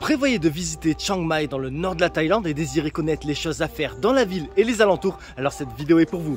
prévoyez de visiter Chiang Mai dans le nord de la Thaïlande et désirez connaître les choses à faire dans la ville et les alentours, alors cette vidéo est pour vous.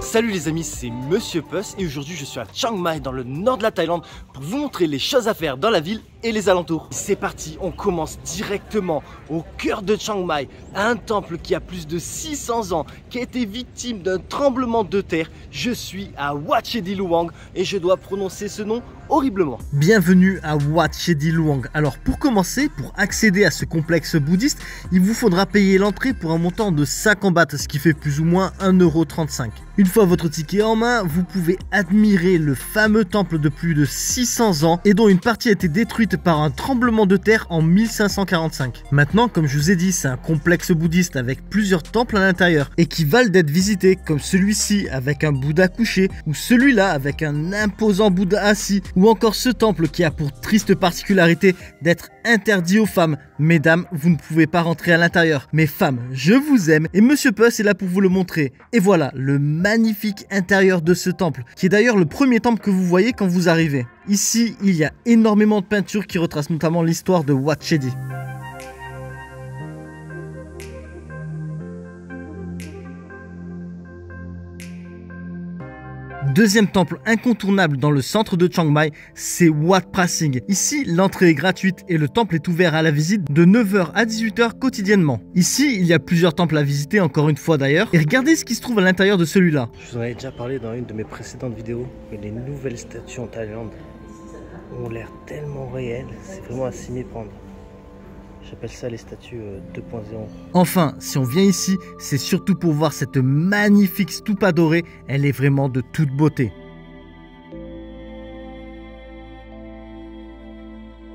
Salut les amis, c'est Monsieur Puss et aujourd'hui je suis à Chiang Mai dans le nord de la Thaïlande pour vous montrer les choses à faire dans la ville et les alentours. C'est parti, on commence directement au cœur de Chiang Mai, un temple qui a plus de 600 ans, qui a été victime d'un tremblement de terre. Je suis à Wat Chedi Luang et je dois prononcer ce nom horriblement. Bienvenue à Wat Chedi Luang. Alors pour commencer, pour accéder à ce complexe bouddhiste, il vous faudra payer l'entrée pour un montant de 50 bahts, ce qui fait plus ou moins 1,35 €. Une fois votre ticket en main, vous pouvez admirer le fameux temple de plus de 600 ans et dont une partie a été détruite par un tremblement de terre en 1545. Maintenant, comme je vous ai dit, c'est un complexe bouddhiste avec plusieurs temples à l'intérieur et qui valent d'être visités, comme celui-ci avec un Bouddha couché ou celui-là avec un imposant Bouddha assis, ou encore ce temple qui a pour triste particularité d'être interdit aux femmes. Mesdames, vous ne pouvez pas rentrer à l'intérieur. Mais femmes, je vous aime et Monsieur Puss est là pour vous le montrer. Et voilà le magnifique intérieur de ce temple, qui est d'ailleurs le premier temple que vous voyez quand vous arrivez. Ici, il y a énormément de peintures qui retracent notamment l'histoire de Wat Chedi. Deuxième temple incontournable dans le centre de Chiang Mai, c'est Wat Prasing. Ici, l'entrée est gratuite et le temple est ouvert à la visite de 9 h à 18 h quotidiennement. Ici, il y a plusieurs temples à visiter, encore une fois d'ailleurs. Et regardez ce qui se trouve à l'intérieur de celui-là. Je vous en avais déjà parlé dans une de mes précédentes vidéos, mais les nouvelles statues en Thaïlande ont l'air tellement réelles, c'est vraiment à s'y méprendre. J'appelle ça les statues 2.0. Enfin, si on vient ici, c'est surtout pour voir cette magnifique stupa dorée. Elle est vraiment de toute beauté.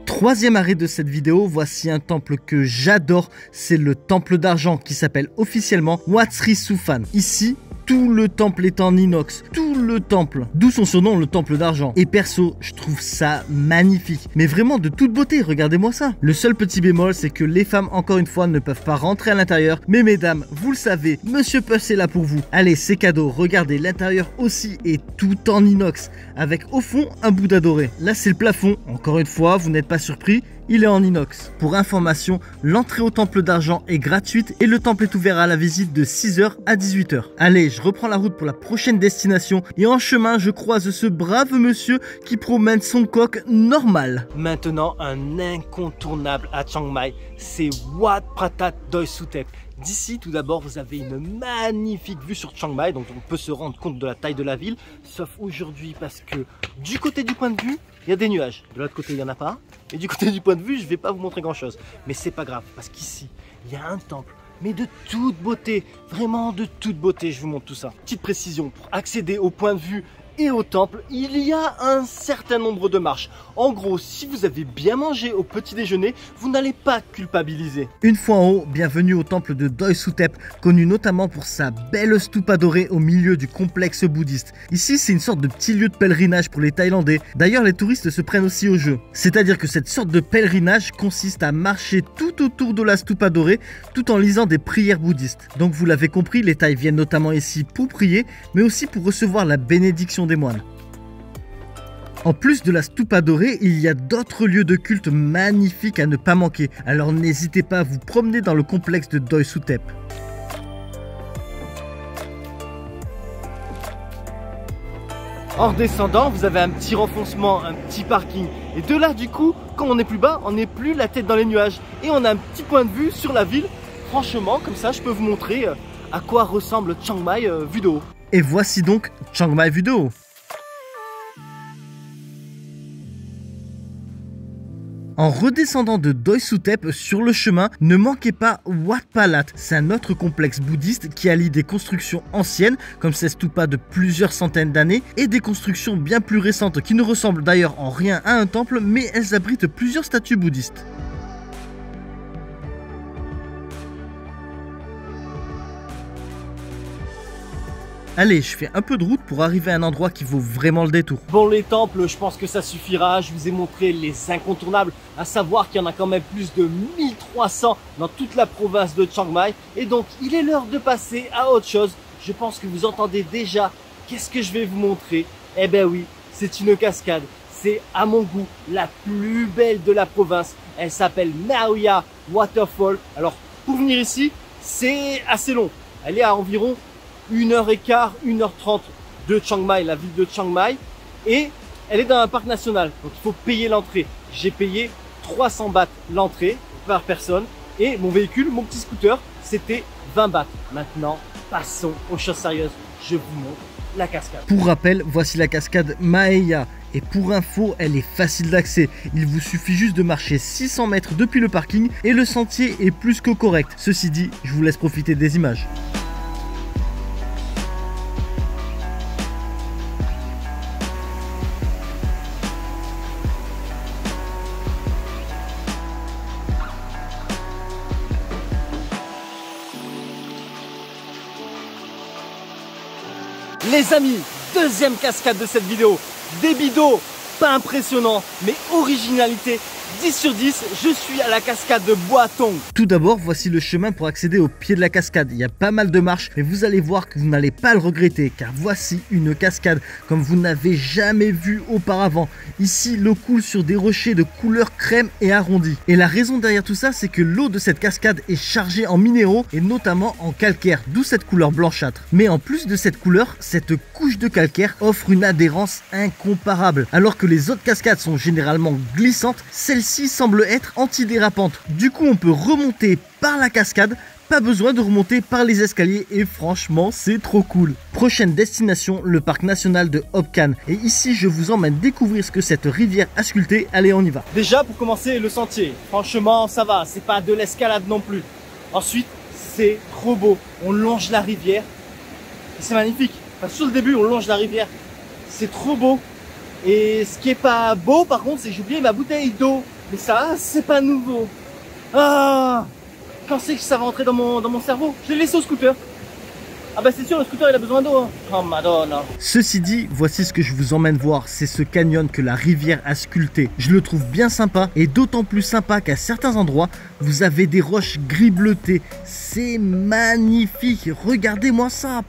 Troisième arrêt de cette vidéo, voici un temple que j'adore. C'est le temple d'argent qui s'appelle officiellement Wat Sri Suphan. Ici, tout le temple est en inox, tout le temple, d'où son surnom le temple d'argent. Et perso, je trouve ça magnifique, mais vraiment de toute beauté, regardez-moi ça. Le seul petit bémol, c'est que les femmes, encore une fois, ne peuvent pas rentrer à l'intérieur. Mais mesdames, vous le savez, Monsieur Puss est là pour vous. Allez, c'est cadeau, regardez, l'intérieur aussi est tout en inox, avec au fond un Bouddha doré. Là, c'est le plafond, encore une fois, vous n'êtes pas surpris, il est en inox. Pour information, l'entrée au temple d'argent est gratuite et le temple est ouvert à la visite de 6 h à 18 h. Allez, je reprends la route pour la prochaine destination et en chemin, je croise ce brave monsieur qui promène son coq normal. Maintenant, un incontournable à Chiang Mai, c'est Wat Pratat Doi Suthep. D'ici, tout d'abord, vous avez une magnifique vue sur Chiang Mai, donc on peut se rendre compte de la taille de la ville, sauf aujourd'hui parce que du côté du point de vue, il y a des nuages. De l'autre côté, il n'y en a pas. Et du côté du point de vue, je ne vais pas vous montrer grand-chose. Mais c'est pas grave, parce qu'ici, il y a un temple, mais de toute beauté, vraiment de toute beauté, je vous montre tout ça. Petite précision, pour accéder au point de vue et au temple, il y a un certain nombre de marches. En gros, si vous avez bien mangé au petit déjeuner, vous n'allez pas culpabiliser. Une fois en haut, bienvenue au temple de Doi Suthep, connu notamment pour sa belle stupa dorée au milieu du complexe bouddhiste. Ici, c'est une sorte de petit lieu de pèlerinage pour les Thaïlandais. D'ailleurs, les touristes se prennent aussi au jeu. C'est-à-dire que cette sorte de pèlerinage consiste à marcher tout autour de la stupa dorée, tout en lisant des prières bouddhistes. Donc vous l'avez compris, les Thaïs viennent notamment ici pour prier, mais aussi pour recevoir la bénédiction des moines. En plus de la stupa dorée, il y a d'autres lieux de culte magnifiques à ne pas manquer. Alors n'hésitez pas à vous promener dans le complexe de Doi Suthep. En redescendant, vous avez un petit renfoncement, un petit parking. Et de là, du coup, quand on est plus bas, on n'est plus la tête dans les nuages. Et on a un petit point de vue sur la ville. Franchement, comme ça, je peux vous montrer à quoi ressemble Chiang Mai vue de haut. Et voici donc Chiang Mai vue de haut. En redescendant de Doi Suthep sur le chemin, ne manquez pas Wat Palat. C'est un autre complexe bouddhiste qui allie des constructions anciennes, comme ces stupas de plusieurs centaines d'années, et des constructions bien plus récentes qui ne ressemblent d'ailleurs en rien à un temple, mais elles abritent plusieurs statues bouddhistes. Allez, je fais un peu de route pour arriver à un endroit qui vaut vraiment le détour. Bon, les temples, je pense que ça suffira. Je vous ai montré les incontournables, à savoir qu'il y en a quand même plus de 1300 dans toute la province de Chiang Mai. Et donc, il est l'heure de passer à autre chose. je pense que vous entendez déjà qu'est-ce que je vais vous montrer. Eh ben oui, c'est une cascade. C'est à mon goût la plus belle de la province. Elle s'appelle Naoya Waterfall. Alors pour venir ici, c'est assez long. Elle est à environ 1h15, 1h30 de Chiang Mai, la ville de Chiang Mai. Et elle est dans un parc national. Donc il faut payer l'entrée. J'ai payé 300 bahts l'entrée par personne. Et mon véhicule, mon petit scooter, c'était 20 bahts. Maintenant, passons aux choses sérieuses. Je vous montre la cascade. Pour rappel, voici la cascade Maeya. Et pour info, elle est facile d'accès. Il vous suffit juste de marcher 600 mètres depuis le parking et le sentier est plus que correct. Ceci dit, je vous laisse profiter des images. Les amis, deuxième cascade de cette vidéo. Débit d'eau, pas impressionnant, mais originalité 10 sur 10, je suis à la cascade de Boatong. Tout d'abord, voici le chemin pour accéder au pied de la cascade. Il y a pas mal de marches, mais vous allez voir que vous n'allez pas le regretter, car voici une cascade comme vous n'avez jamais vu auparavant. Ici, l'eau coule sur des rochers de couleur crème et arrondi. Et la raison derrière tout ça, c'est que l'eau de cette cascade est chargée en minéraux et notamment en calcaire, d'où cette couleur blanchâtre. Mais en plus de cette couleur, cette couche de calcaire offre une adhérence incomparable. Alors que les autres cascades sont généralement glissantes, celle-ci semble être antidérapante. Du coup, on peut remonter par la cascade. Pas besoin de remonter par les escaliers et franchement c'est trop cool. Prochaine destination, le parc national de Hob Khan. Et ici je vous emmène découvrir ce que cette rivière a sculpté. Allez, on y va. Déjà pour commencer, le sentier, franchement ça va, c'est pas de l'escalade non plus. Ensuite c'est trop beau, on longe la rivière et c'est magnifique. Enfin, sur le début on longe la rivière, c'est trop beau. Et ce qui est pas beau par contre, c'est que j'ai oublié ma bouteille d'eau. Mais ça c'est pas nouveau. Ah, quand c'est que ça va rentrer dans mon cerveau? Je l'ai laissé au scooter. Ah bah c'est sûr, le scooter il a besoin d'eau. Oh madonna. Ceci dit, voici ce que je vous emmène voir. C'est ce canyon que la rivière a sculpté. Je le trouve bien sympa et d'autant plus sympa qu'à certains endroits, vous avez des roches gris bleutées. C'est magnifique. Regardez-moi ça.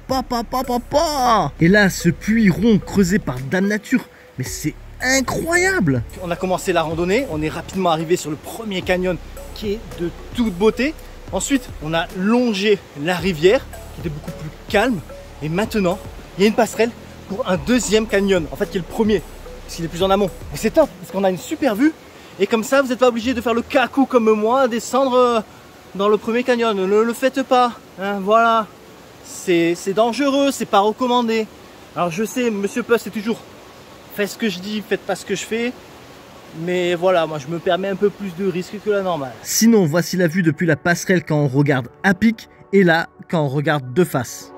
Et là, ce puits rond creusé par Dame Nature. Mais c'est incroyable. On a commencé la randonnée. On est rapidement arrivé sur le premier canyon qui est de toute beauté. Ensuite, on a longé la rivière qui était beaucoup plus calme. Et maintenant, il y a une passerelle pour un deuxième canyon, en fait qui est le premier, parce qu'il est plus en amont. Et c'est top, parce qu'on a une super vue. Et comme ça, vous n'êtes pas obligé de faire le kakou comme moi, descendre dans le premier canyon. Ne le faites pas, hein, voilà. C'est dangereux, c'est pas recommandé. Alors je sais, Monsieur Puss, c'est toujours faites ce que je dis, faites pas ce que je fais. Mais voilà, moi je me permets un peu plus de risques que la normale. Sinon, voici la vue depuis la passerelle quand on regarde à pic et là quand on regarde de face.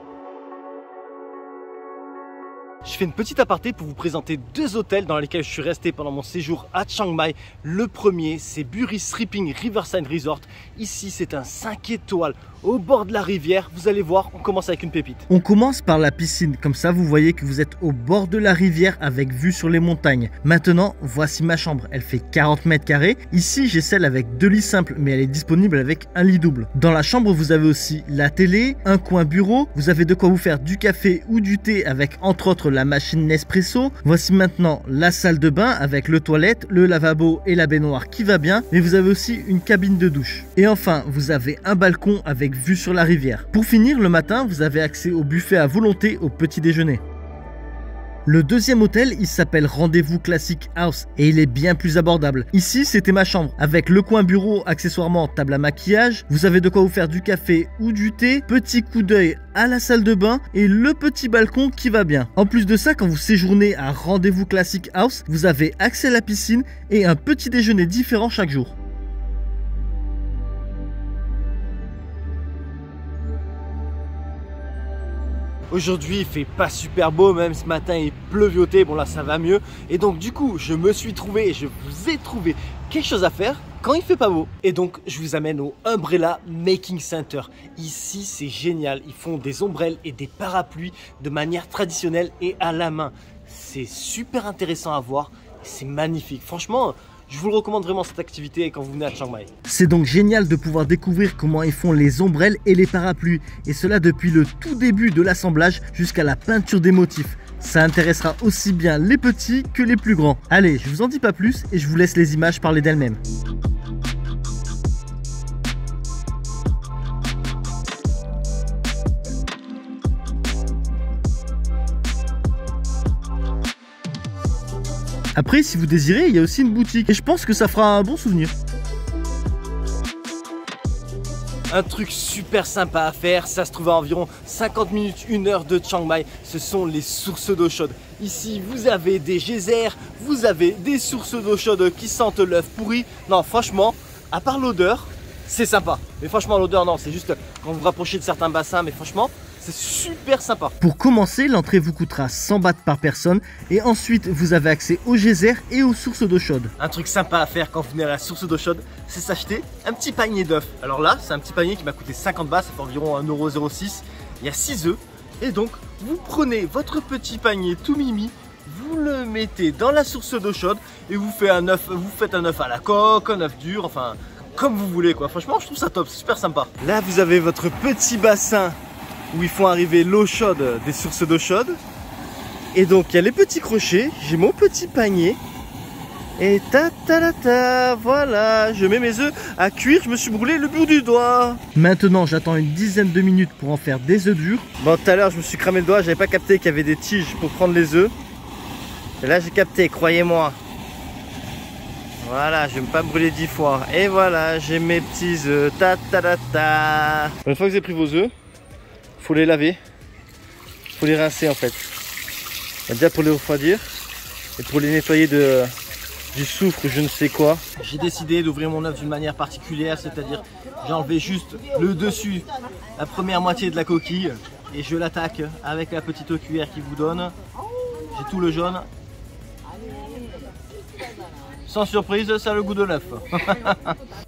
Je fais une petite aparté pour vous présenter deux hôtels dans lesquels je suis resté pendant mon séjour à Chiang Mai. Le premier, c'est Buri Sripping Riverside Resort. Ici, c'est un 5 étoiles au bord de la rivière. Vous allez voir, on commence avec une pépite. On commence par la piscine. Comme ça, vous voyez que vous êtes au bord de la rivière avec vue sur les montagnes. Maintenant, voici ma chambre. Elle fait 40 mètres carrés. Ici, j'ai celle avec 2 lits simples, mais elle est disponible avec un lit double. Dans la chambre, vous avez aussi la télé, un coin bureau. Vous avez de quoi vous faire du café ou du thé avec, entre autres, la machine Nespresso. Voici maintenant la salle de bain avec le toilette, le lavabo et la baignoire qui va bien, mais vous avez aussi une cabine de douche. Et enfin, vous avez un balcon avec vue sur la rivière. Pour finir, le matin, vous avez accès au buffet à volonté au petit déjeuner. Le deuxième hôtel, il s'appelle Rendez-vous Classic House et il est bien plus abordable. Ici, c'était ma chambre avec le coin bureau, accessoirement table à maquillage. Vous avez de quoi vous faire du café ou du thé. Petit coup d'œil à la salle de bain et le petit balcon qui va bien. En plus de ça, quand vous séjournez à Rendez-vous Classic House, vous avez accès à la piscine et un petit déjeuner différent chaque jour. Aujourd'hui il fait pas super beau, même ce matin il pleuviotait, bon là ça va mieux. Et donc du coup je me suis trouvé, je vous ai trouvé quelque chose à faire quand il fait pas beau. Et donc je vous amène au Umbrella Making Center. Ici c'est génial, ils font des ombrelles et des parapluies de manière traditionnelle et à la main. C'est super intéressant à voir, c'est magnifique. Franchement Je vous le recommande vraiment cette activité quand vous venez à Chiang Mai. C'est donc génial de pouvoir découvrir comment ils font les ombrelles et les parapluies, et cela depuis le tout début de l'assemblage jusqu'à la peinture des motifs. Ça intéressera aussi bien les petits que les plus grands. Allez, je vous en dis pas plus et je vous laisse les images parler d'elles-mêmes. Après, si vous désirez, il y a aussi une boutique et je pense que ça fera un bon souvenir. Un truc super sympa à faire, ça se trouve à environ 50 minutes, 1 heure de Chiang Mai, ce sont les sources d'eau chaude. Ici, vous avez des geysers, vous avez des sources d'eau chaude qui sentent l'œuf pourri. Non, franchement, à part l'odeur, c'est sympa. Mais franchement, l'odeur, non, c'est juste quand vous vous rapprochez de certains bassins, mais franchement, c'est super sympa. Pour commencer, l'entrée vous coûtera 100 bahts par personne et ensuite vous avez accès aux geysers et aux sources d'eau chaude. Un truc sympa à faire quand vous venez à la source d'eau chaude, c'est s'acheter un petit panier d'œufs. Alors là, c'est un petit panier qui m'a coûté 50 bahts, ça fait environ 1,06 €. Il y a 6 œufs et donc vous prenez votre petit panier tout mimi, vous le mettez dans la source d'eau chaude et vous faites un œuf à la coque, un œuf dur, enfin comme vous voulez quoi. Franchement, je trouve ça top, c'est super sympa. Là, vous avez votre petit bassin où ils font arriver l'eau chaude des sources d'eau chaude. Et donc il y a les petits crochets, j'ai mon petit panier. Et voilà, je mets mes œufs à cuire, je me suis brûlé le bout du doigt. Maintenant, j'attends une dizaine de minutes pour en faire des œufs durs. Bon, tout à l'heure, je me suis cramé le doigt, j'avais pas capté qu'il y avait des tiges pour prendre les œufs. Et là, j'ai capté, croyez-moi. Voilà, je vais pas me brûler 10 fois. Et voilà, j'ai mes petits œufs. Une fois que vous avez pris vos œufs, faut les laver, faut les rincer en fait. Déjà pour les refroidir et pour les nettoyer du soufre, je ne sais quoi. J'ai décidé d'ouvrir mon œuf d'une manière particulière, c'est-à-dire j'ai enlevé juste le dessus, la première moitié de la coquille et je l'attaque avec la petite cuillère qui vous donne. J'ai tout le jaune. Sans surprise, ça a le goût de l'œuf.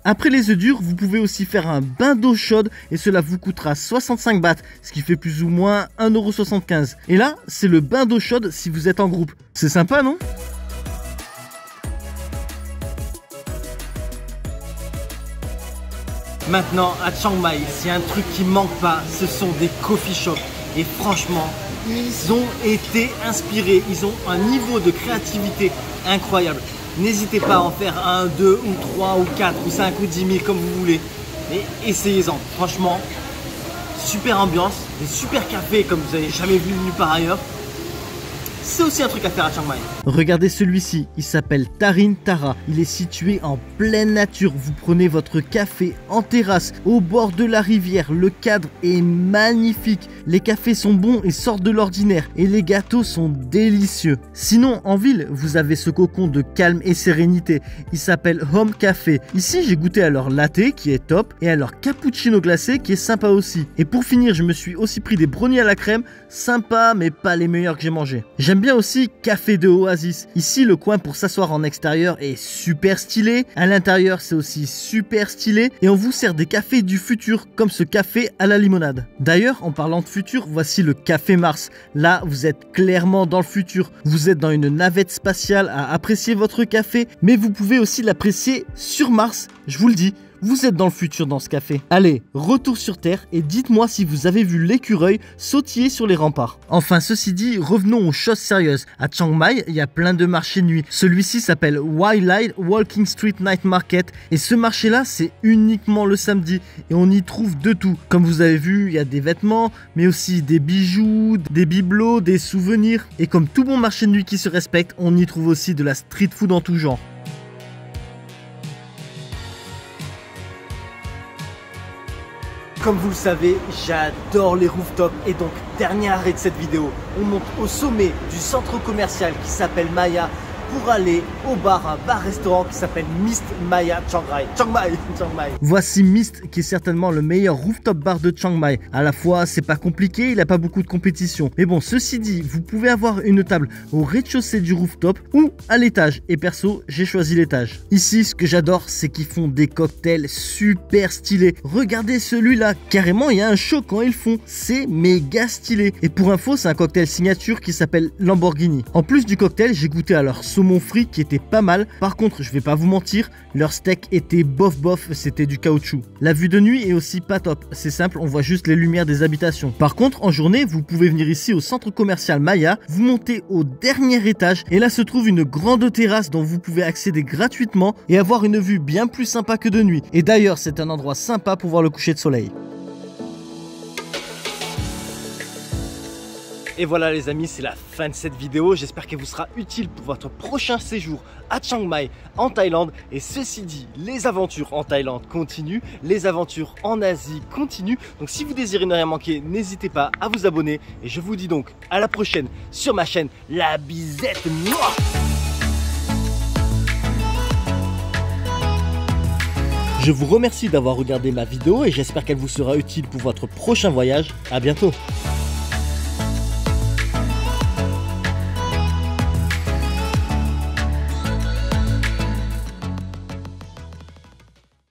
Après les œufs durs, vous pouvez aussi faire un bain d'eau chaude et cela vous coûtera 65 bahts, ce qui fait plus ou moins 1,75 €. Et là, c'est le bain d'eau chaude si vous êtes en groupe. C'est sympa, non ? Maintenant, à Chiang Mai, c'est un truc qui manque pas, ce sont des coffee shops. Et franchement, ils ont été inspirés, ils ont un niveau de créativité incroyable. N'hésitez pas à en faire 1, 2 ou 3 ou 4 ou 5 ou 10 000 comme vous voulez. Mais essayez-en. Franchement, super ambiance, des super cafés comme vous n'avez jamais vu nulle part ailleurs. C'est aussi un truc à faire à Chiang Mai. Regardez celui-ci, il s'appelle Tarin Tara. Il est situé en pleine nature. Vous prenez votre café en terrasse, au bord de la rivière. Le cadre est magnifique. Les cafés sont bons et sortent de l'ordinaire. Et les gâteaux sont délicieux. Sinon, en ville, vous avez ce cocon de calme et sérénité. Il s'appelle Home Café. Ici, j'ai goûté à leur latte qui est top et à leur cappuccino glacé qui est sympa aussi. Et pour finir, je me suis aussi pris des brownies à la crème. Sympa, mais pas les meilleurs que j'ai mangés. J'aime bien aussi Café de Oasis. Ici, le coin pour s'asseoir en extérieur est super stylé. À l'intérieur, c'est aussi super stylé. Et on vous sert des cafés du futur, comme ce café à la limonade. D'ailleurs, en parlant de futur, voici le Café Mars. Là, vous êtes clairement dans le futur. Vous êtes dans une navette spatiale à apprécier votre café, mais vous pouvez aussi l'apprécier sur Mars. Je vous le dis. Vous êtes dans le futur dans ce café. Allez, retour sur Terre et dites-moi si vous avez vu l'écureuil sautiller sur les remparts. Enfin, ceci dit, revenons aux choses sérieuses. À Chiang Mai, il y a plein de marchés de nuit. Celui-ci s'appelle Wildlife Walking Street Night Market. Et ce marché-là, c'est uniquement le samedi. Et on y trouve de tout. Comme vous avez vu, il y a des vêtements, mais aussi des bijoux, des bibelots, des souvenirs. Et comme tout bon marché de nuit qui se respecte, on y trouve aussi de la street food en tout genre. Comme vous le savez, j'adore les rooftops et donc dernier arrêt de cette vidéo, on monte au sommet du centre commercial qui s'appelle Maya pour aller au bar, un bar-restaurant qui s'appelle Mist Maya Chiang Mai. Voici Mist qui est certainement le meilleur rooftop bar de Chiang Mai. À la fois, c'est pas compliqué, il n'a pas beaucoup de compétition. Mais bon, ceci dit, vous pouvez avoir une table au rez-de-chaussée du rooftop ou à l'étage. Et perso, j'ai choisi l'étage. Ici, ce que j'adore, c'est qu'ils font des cocktails super stylés. Regardez celui-là, carrément, il y a un show quand ils font. C'est méga stylé. Et pour info, c'est un cocktail signature qui s'appelle Lamborghini. En plus du cocktail, j'ai goûté à leur saumon frit qui était pas mal. Par contre, je vais pas vous mentir, leur steak était bof bof, c'était du caoutchouc. La vue de nuit est aussi pas top, c'est simple, on voit juste les lumières des habitations. Par contre, en journée, vous pouvez venir ici au centre commercial Maya, vous montez au dernier étage et là se trouve une grande terrasse dont vous pouvez accéder gratuitement et avoir une vue bien plus sympa que de nuit. Et d'ailleurs, c'est un endroit sympa pour voir le coucher de soleil. Et voilà les amis, c'est la fin de cette vidéo. J'espère qu'elle vous sera utile pour votre prochain séjour à Chiang Mai en Thaïlande. Et ceci dit, les aventures en Thaïlande continuent, les aventures en Asie continuent. Donc si vous désirez ne rien manquer, n'hésitez pas à vous abonner. Et je vous dis donc à la prochaine sur ma chaîne La Bizette. Mouah. Je vous remercie d'avoir regardé ma vidéo et j'espère qu'elle vous sera utile pour votre prochain voyage. À bientôt.